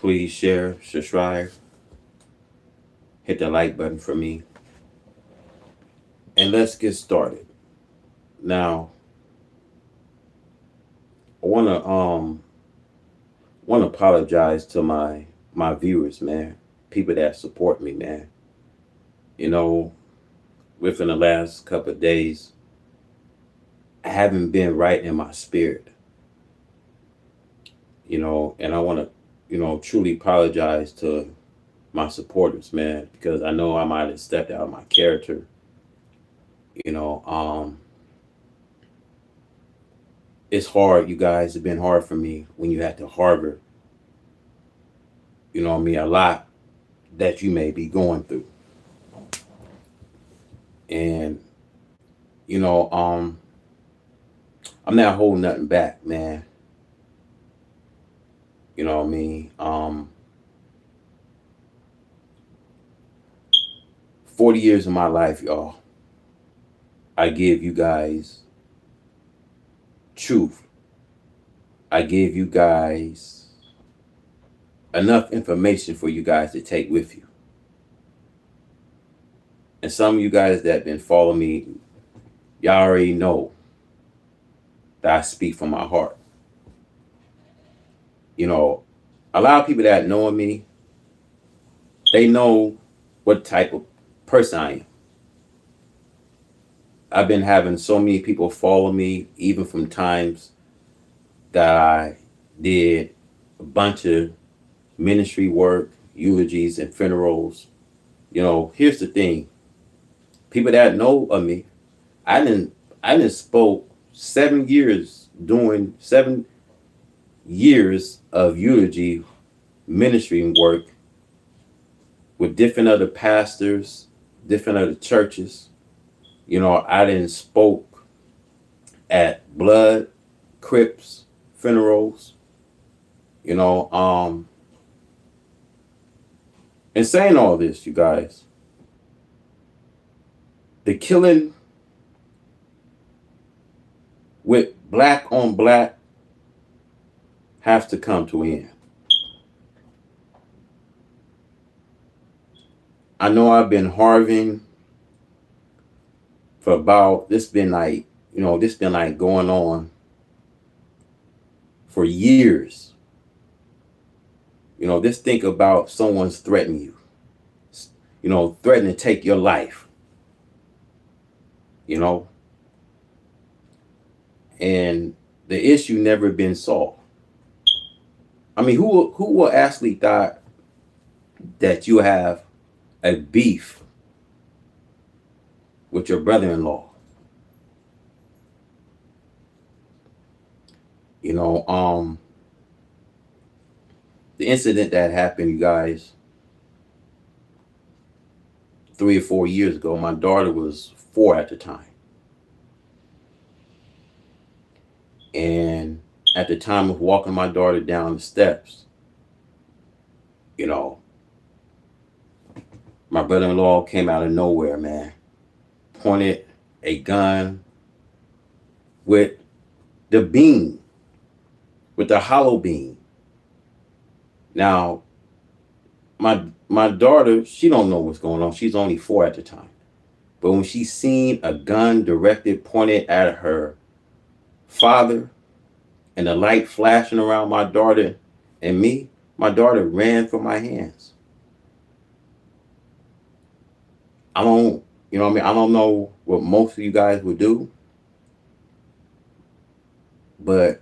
please share, subscribe, hit the like button for me, and let's get started. Now, I wanna apologize to my viewers, man. People that support me, man. You know, within the last couple of days, I haven't been right in my spirit. And I wanna, truly apologize to my supporters, man, because I know I might have stepped out of my character. You know, um, it's hard, you guys. It's been hard for me when you had to harbor, a lot that you may be going through. And, you know, um, I'm not holding nothing back, man. You know what I mean? 40 years of my life, y'all, I give you guys truth. I give you guys enough information for you guys to take with you. And some of you guys that been following me, y'all already know that I speak from my heart. You know, a lot of people that know me, they know what type of person I am. I've been having so many people follow me, even from times that I did a bunch of ministry work, eulogies, and funerals. Here's the thing: people that know of me, I didn't, I didn't spoke 7 years doing 7 years of eulogy ministry work with different other pastors, different other churches. I didn't spoke at blood, crypts, funerals. You know, um, and saying all this, you guys, the killing with black on black has to come to an end. I know I've been harving for about this been like going on for years. Just think about someone's threatening you, threatening to take your life, you know, and the issue never been solved. I mean, who will actually thought that you have a beef with your brother-in-law? You know, um, the incident that happened, you guys, 3 or 4 years ago. My daughter was 4 at the time, and at the time of walking my daughter down the steps, you know, my brother-in-law came out of nowhere, man, pointed a gun with the beam, with the hollow beam. Now, my my daughter, she don't know what's going on. She's only 4 at the time. But when she seen a gun directed, pointed at her father, and the light flashing around my daughter and me, my daughter ran for my hands. I don't, I don't know what most of you guys would do, but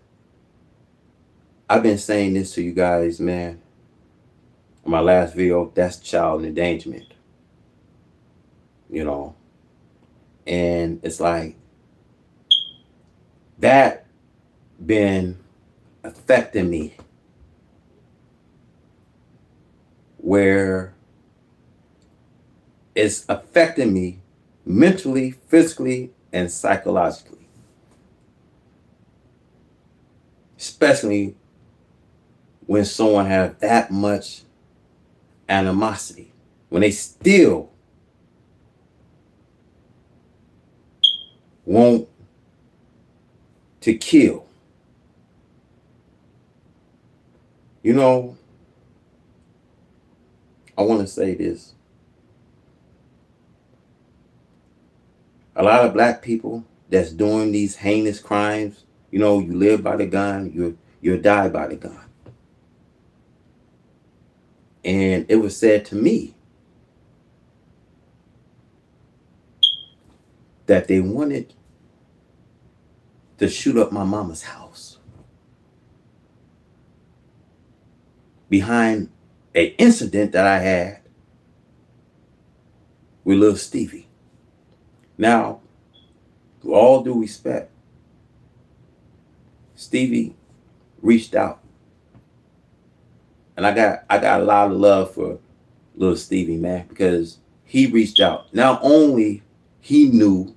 I've been saying this to you guys, man. In my last video, that's child endangerment, you know, and it's like that been affecting me where it's affecting me mentally, physically, and psychologically, especially when someone has that much animosity, when they still want to kill. You know, I want to say this. A lot of black people that's doing these heinous crimes, you live by the gun, you'll die by the gun. And it was said to me that they wanted to shoot up my mama's house behind an incident that I had with little Stevie. Now, with all due respect, Stevie reached out. And I got a lot of love for little Stevie, man, because he reached out. Not only he knew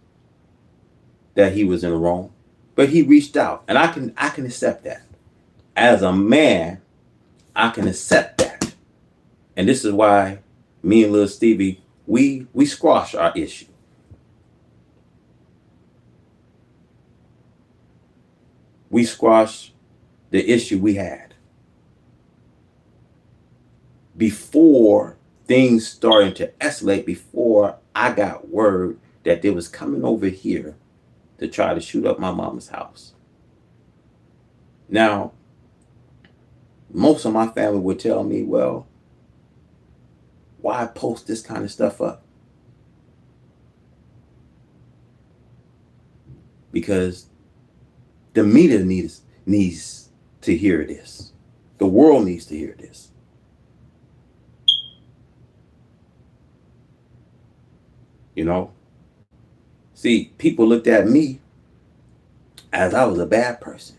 that he was in the wrong, but he reached out. And I can accept that. As a man, I can accept that. And this is why me and little Stevie, we squash our issue. We squash the issue we had before things started to escalate, before I got word that they was coming over here to try to shoot up my mama's house. Now, most of my family would tell me, well, why post this kind of stuff up? Because the media needs to hear this. The world needs to hear this. You know? See, people looked at me as I was a bad person.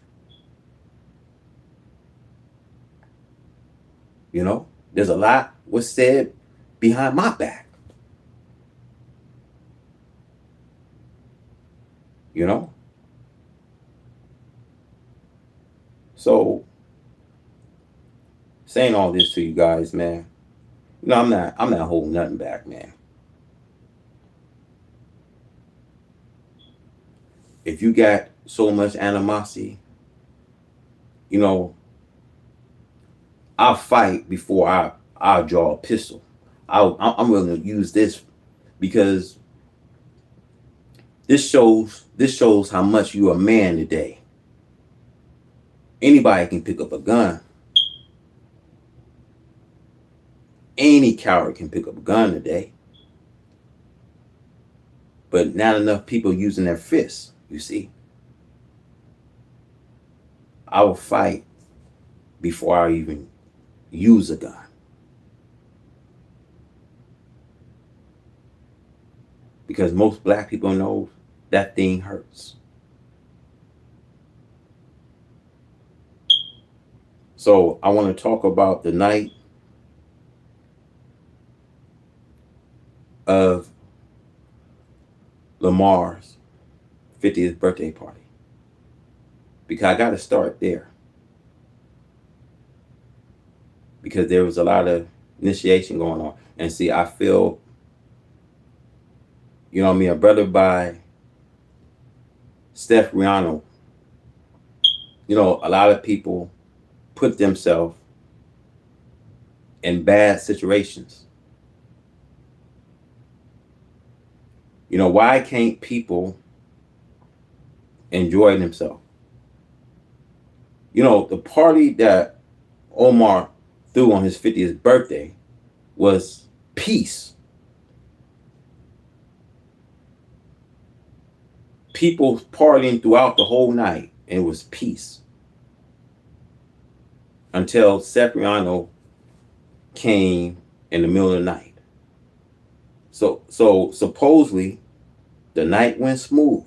There's a lot was said behind my back. You know? So, saying all this to you guys, man, I'm not holding nothing back, man. If you got so much animosity, you know, I'll fight before I'll draw a pistol. I'm willing to use this because this shows how much you're a man today. Anybody can pick up a gun. Any coward can pick up a gun today. But not enough people using their fists, you see. I will fight before I even use a gun. Because most black people know that thing hurts. So I want to talk about the night of Lamar's 50th birthday party. Because I got to start there. Because there was a lot of initiation going on. And see, I feel, a brother by Steph Riano, a lot of people put themselves in bad situations. Why can't people enjoy themselves? The party that Omar threw on his 50th birthday was peace. People partying throughout the whole night, and it was peace. Until Cipriano came in the middle of the night. So supposedly the night went smooth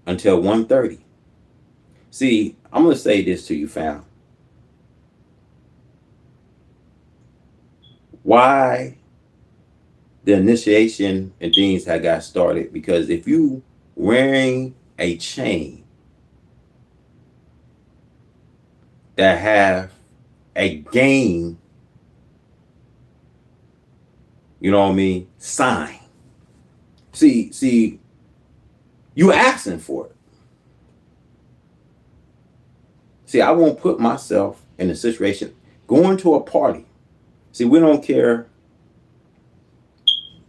until 1:30. See, I'm gonna say this to you, fam. Why the initiation and things had got started? Because if you wearing a chain that have a game, sign. See, you asking for it. See, I won't put myself in a situation. Going to a party. See, we don't care,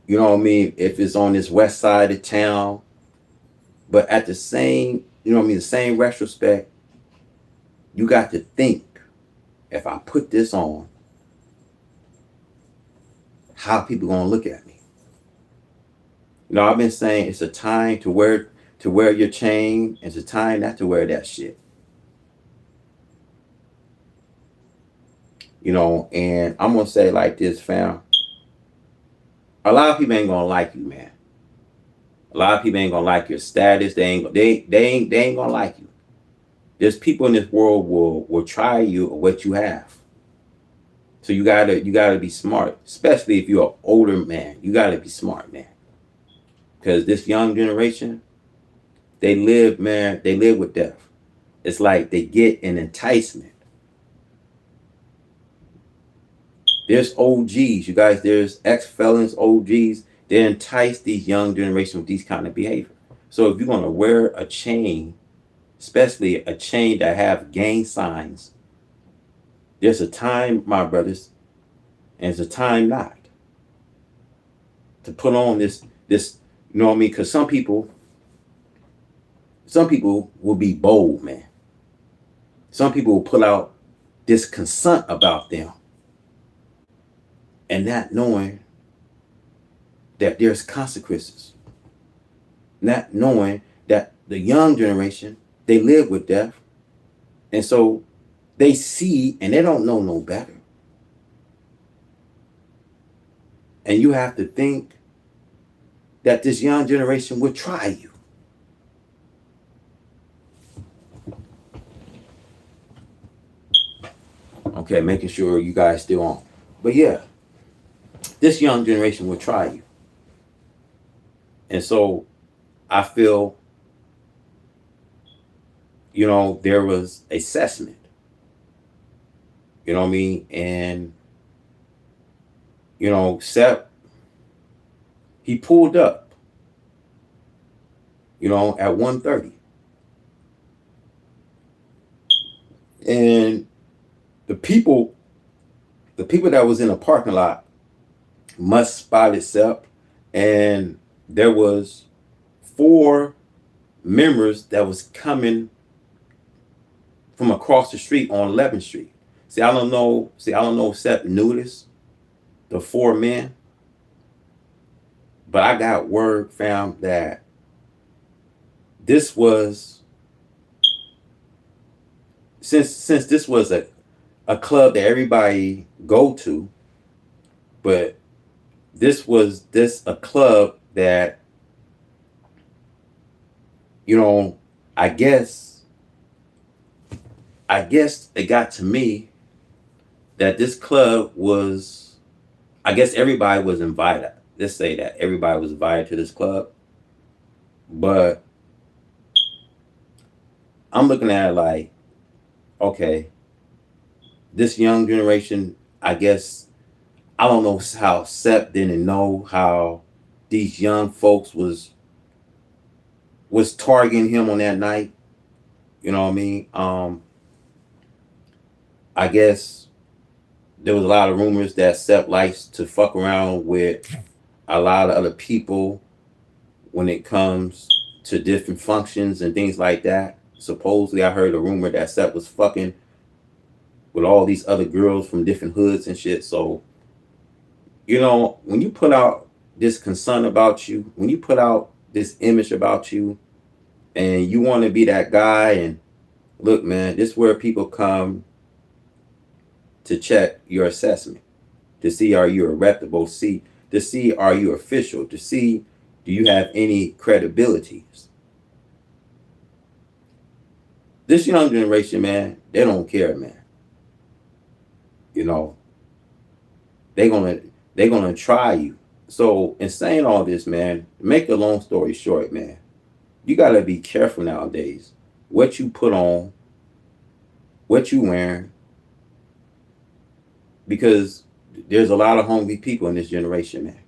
you know what I mean, if it's on this west side of town, but at the same, you know what I mean, the same retrospect, you got to think, if I put this on, how people gonna look at me? You know, I've been saying it's a time to wear your chain. It's a time not to wear that shit. You know, and I'm gonna say like this, fam. A lot of people ain't gonna like you, man. A lot of people ain't gonna like your status. They ain't gonna like you. There's people in this world will try you or what you have. So you gotta be smart, especially if you're an older man. You gotta be smart, man. Because this young generation, they live, man. They live with death. It's like they get an enticement. There's OGs, you guys. There's ex-felons, OGs. They entice these young generation with these kind of behavior. So if you're gonna wear a chain, especially a chain that have gang signs, there's a time, my brothers, and it's a time not to put on this. You know what I mean? Because some people will be bold, man. Some people will pull out this concern about them, and not knowing that there's consequences, not knowing that the young generation, they live with death, and so they see and they don't know no better. And you have to think that this young generation will try you. Okay, making sure you guys still on. But yeah, this young generation will try you. And so I feel, you know, there was assessment, you know what I mean? And, you know, Sep, he pulled up, you know, at 1:30. And the people, the people that was in the parking lot must spotted Sep. And there was 4 members that was coming from across the street on 11th Street. See, I don't know. See, I don't know if Sep knew this, the 4 men, but I got word, fam, that this was since this was a club that everybody go to, but this a club that, you know, I guess it got to me that this club was, I guess everybody was invited. Let's say that everybody was invited to this club, but I'm looking at it like, okay, this young generation, I guess, I don't know how Sep didn't know how these young folks was targeting him on that night. You know what I mean? I guess there was a lot of rumors that Sep likes to fuck around with a lot of other people when it comes to different functions and things like that. Supposedly, I heard a rumor that Sep was fucking with all these other girls from different hoods and shit. So, you know, when you put out this concern about you, when you put out this image about you, and you want to be that guy, and look, man, this is where people come to check your assessment, to see are you reputable, to see are you official, to see do you have any credibilities. This young generation, man, they don't care, man. You know, they gonna they gonna try you. So in saying all this, man, make a long story short, man, you gotta be careful nowadays. What you put on, what you wearing, because there's a lot of hungry people in this generation, man.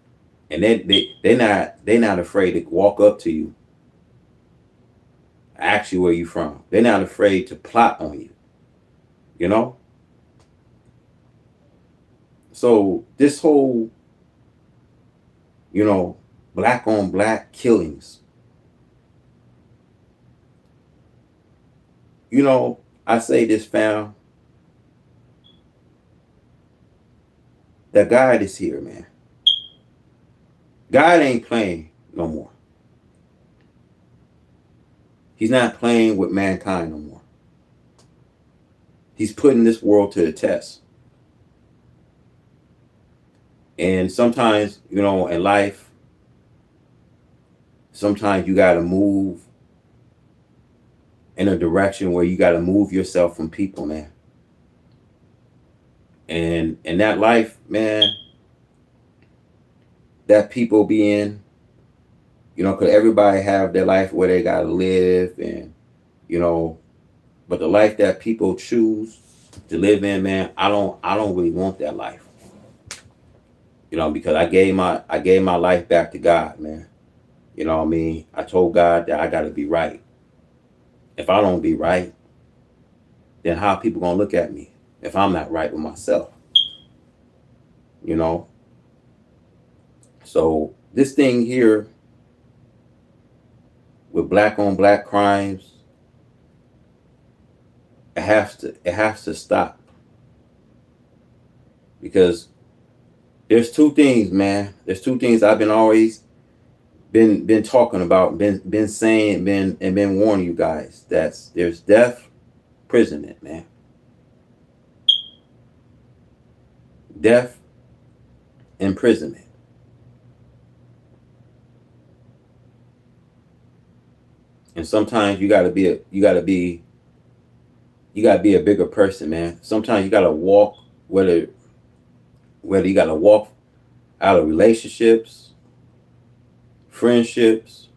And they're not afraid to walk up to you, ask you where you from. They're not afraid to plot on you. You know? So this whole, you know, black on black killings, you know, I say this, fam, that God is here, man. God ain't playing no more. He's not playing with mankind no more. He's putting this world to the test. And sometimes, you know, in life, sometimes you got to move in a direction where you got to move yourself from people, man. And in that life, man, that people be in, you know, because everybody have their life where they got to live, and, you know, but the life that people choose to live in, man, I don't really want that life. You know, because I gave my life back to God, man. You know what I mean? I told God that I got to be right. If I don't be right, then how are people gonna look at me if I'm not right with myself? You know. So this thing here with black on black crimes, it has to stop, because there's two things, man. There's two things I've been always been talking about, been saying, been warning you guys. There's death, imprisonment, man. Death, imprisonment. And sometimes you gotta be a bigger person, man. Sometimes you gotta walk, whether you gotta walk out of relationships, friendships,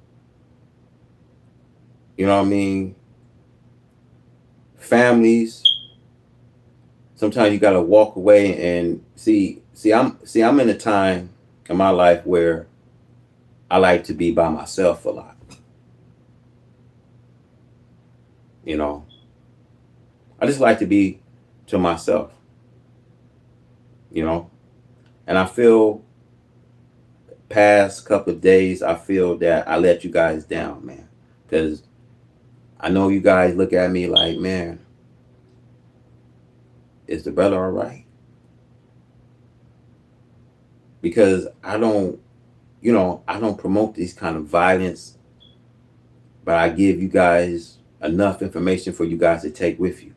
you know what I mean, families. Sometimes you gotta walk away and I'm in a time in my life where I like to be by myself a lot. You know, I just like to be to myself. You know, and I feel past couple of days, I feel that I let you guys down, man, because I know you guys look at me like, man, is the brother all right? Because I don't promote these kind of violence, but I give you guys enough information for you guys to take with you.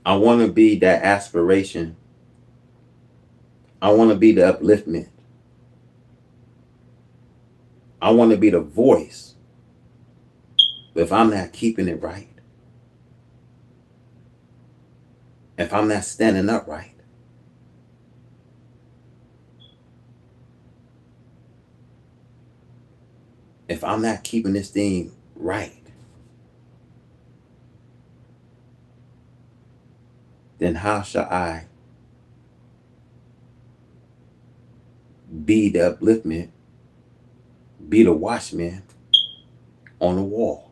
I want to be that aspiration. I want to be the upliftment. I want to be the voice. But if I'm not keeping it right, if I'm not standing up right, if I'm not keeping this thing right, then how shall I be the upliftment, be the watchman on the wall?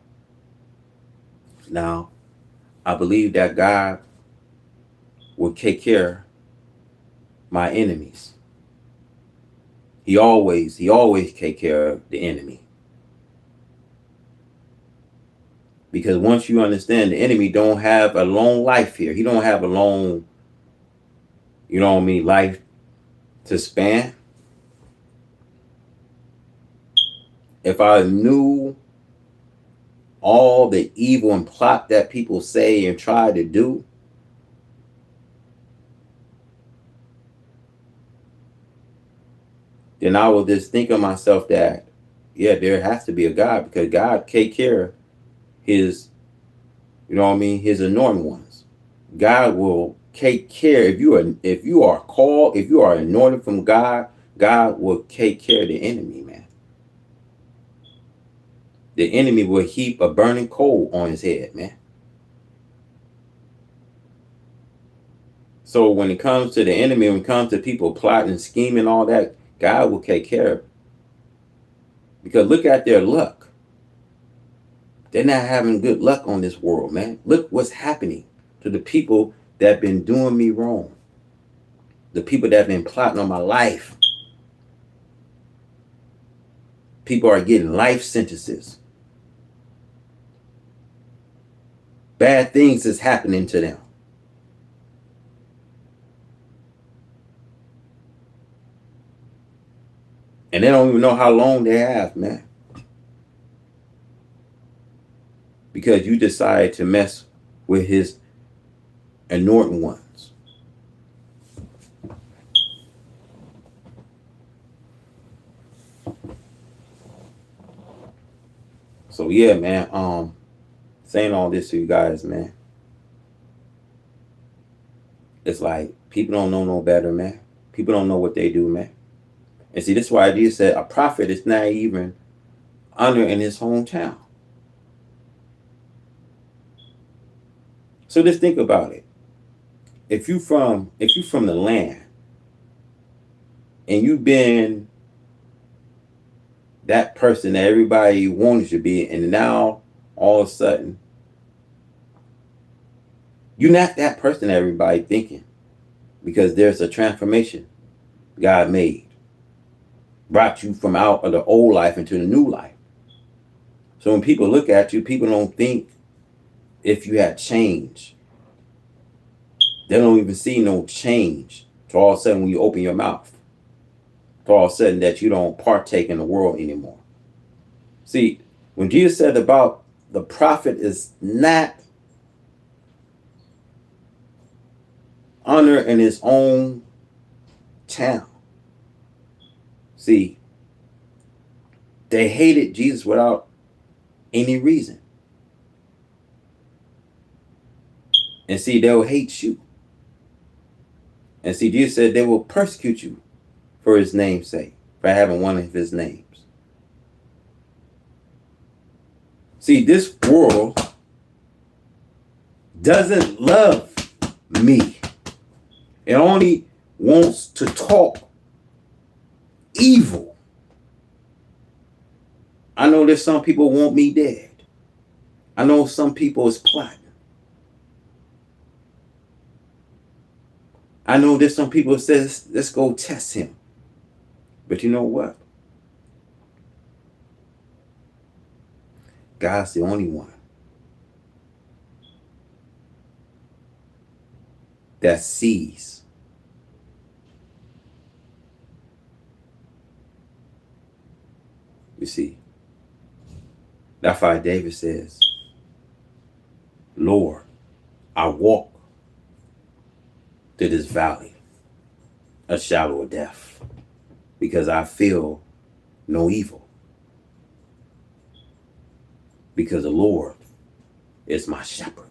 Now, I believe that God will take care of my enemies. He always take care of the enemy. Because once you understand, the enemy don't have a long life here. He don't have a long, you know what I mean, life to span. If I knew all the evil and plot that people say and try to do, then I will just think of myself that, yeah, there has to be a God, because God take care of his, you know what I mean, his anointed ones. God will take care. If you are called, if you are anointed from God, God will take care of the enemy, man. The enemy will heap a burning coal on his head, man. So when it comes to the enemy, when it comes to people plotting, scheming, all that, God will take care of it. Because look at their luck. They're not having good luck on this world, man. Look what's happening to the people that been doing me wrong. The people that have been plotting on my life, people are getting life sentences. Bad things is happening to them. And they don't even know how long they have, man. Because you decided to mess with his anointed ones. So yeah, man, saying all this to you guys, man. It's like people don't know no better, man. People don't know what they do, man. And see, this is why Jesus said a prophet is not even honored in his hometown. So just think about it. If you from the land and you've been that person that everybody wanted you to be, and now all of a sudden you're not that person that everybody thinking, because there's a transformation God made, brought you from out of the old life into the new life. So when people look at you, people don't think if you had changed. They don't even see no change. To all of a sudden when you open your mouth, to all of a sudden that you don't partake in the world anymore. See, when Jesus said about the prophet is not honor in his own town. See, they hated Jesus without any reason. And see, they'll hate you. And see, Jesus said they will persecute you for his name's sake, for having one of his names. See, this world doesn't love me. It only wants to talk evil. I know there's some people want me dead. I know some people is plotting. I know there's some people that says, let's go test him. But you know what? God's the only one that sees. You see, that's why David says, Lord, I walk through this valley, a shadow of death, because I feel no evil. Because the Lord is my shepherd.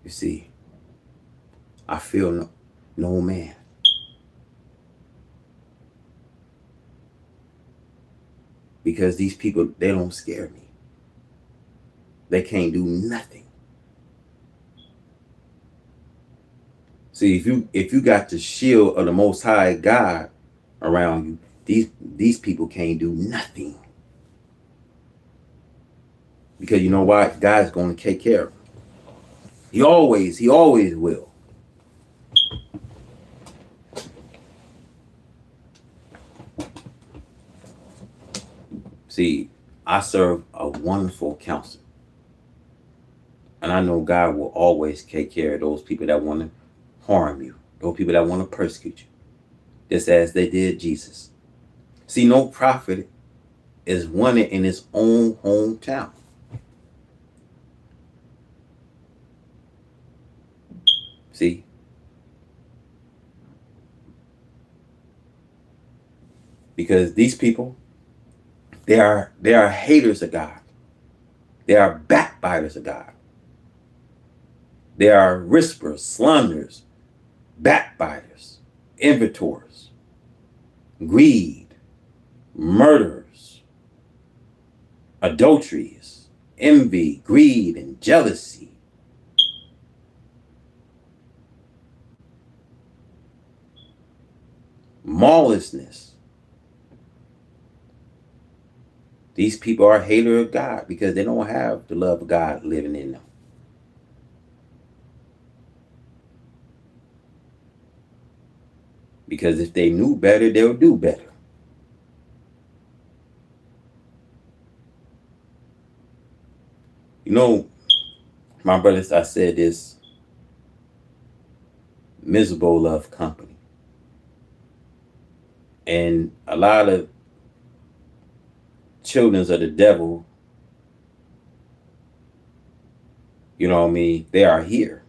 You see, I feel no man. Because these people, they don't scare me. They can't do nothing. See, if you got the shield of the Most High God around you, these people can't do nothing. Because you know what? God's going to take care of them. He always will. See, I serve a wonderful counselor. And I know God will always take care of those people that want to harm you, those people that want to persecute you, just as they did Jesus. See, no prophet is wanted in his own hometown. See? Because these people, they are haters of God. They are backbiters of God. They are whisperers, slanderers, backbiters, inventors, greed, murderers, adulteries, envy, greed, and jealousy. Lawlessness. These people are haters of God because they don't have the love of God living in them. Because if they knew better, they'll do better. You know, my brothers, I said this, miserable love company. And a lot of children of the devil, you know what I mean, they are here.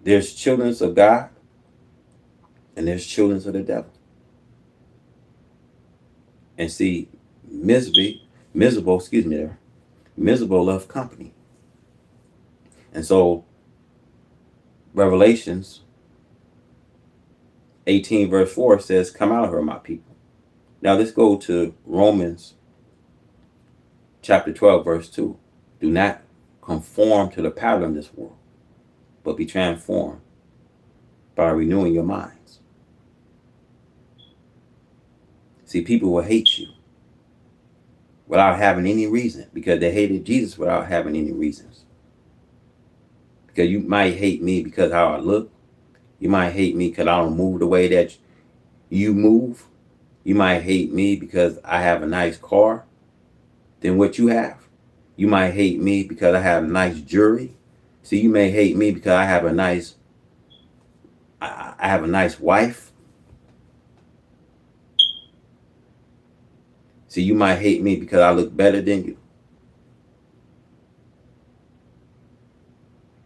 There's children of God and there's children of the devil. And see, miserable love company. And so Revelations 18 verse 4 says, come out of her, my people. Now let's go to Romans chapter 12 verse 2. Do not conform to the pattern of this world, but be transformed by renewing your minds. See, people will hate you without having any reason, because they hated Jesus without having any reasons. Because you might hate me because how I look. You might hate me because I don't move the way that you move. You might hate me because I have a nice car than what you have. You might hate me because I have a nice jewelry. See, you may hate me because I have a nice wife. See, you might hate me because I look better than you.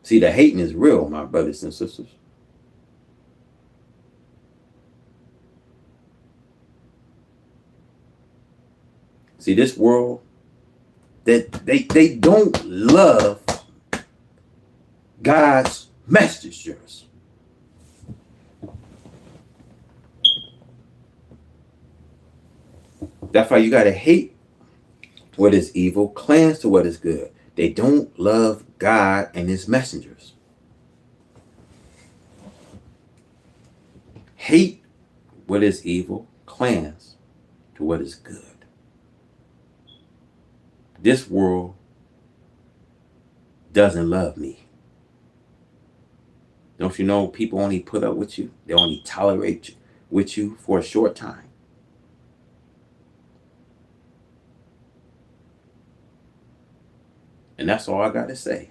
See, the hating is real, my brothers and sisters. See, this world, that they don't love God's messengers. That's why you got to hate what is evil, cleanse to what is good. They don't love God and his messengers. Hate what is evil, cleanse to what is good. This world doesn't love me. Don't you know people only put up with you? They only tolerate with you for a short time. And that's all I got to say.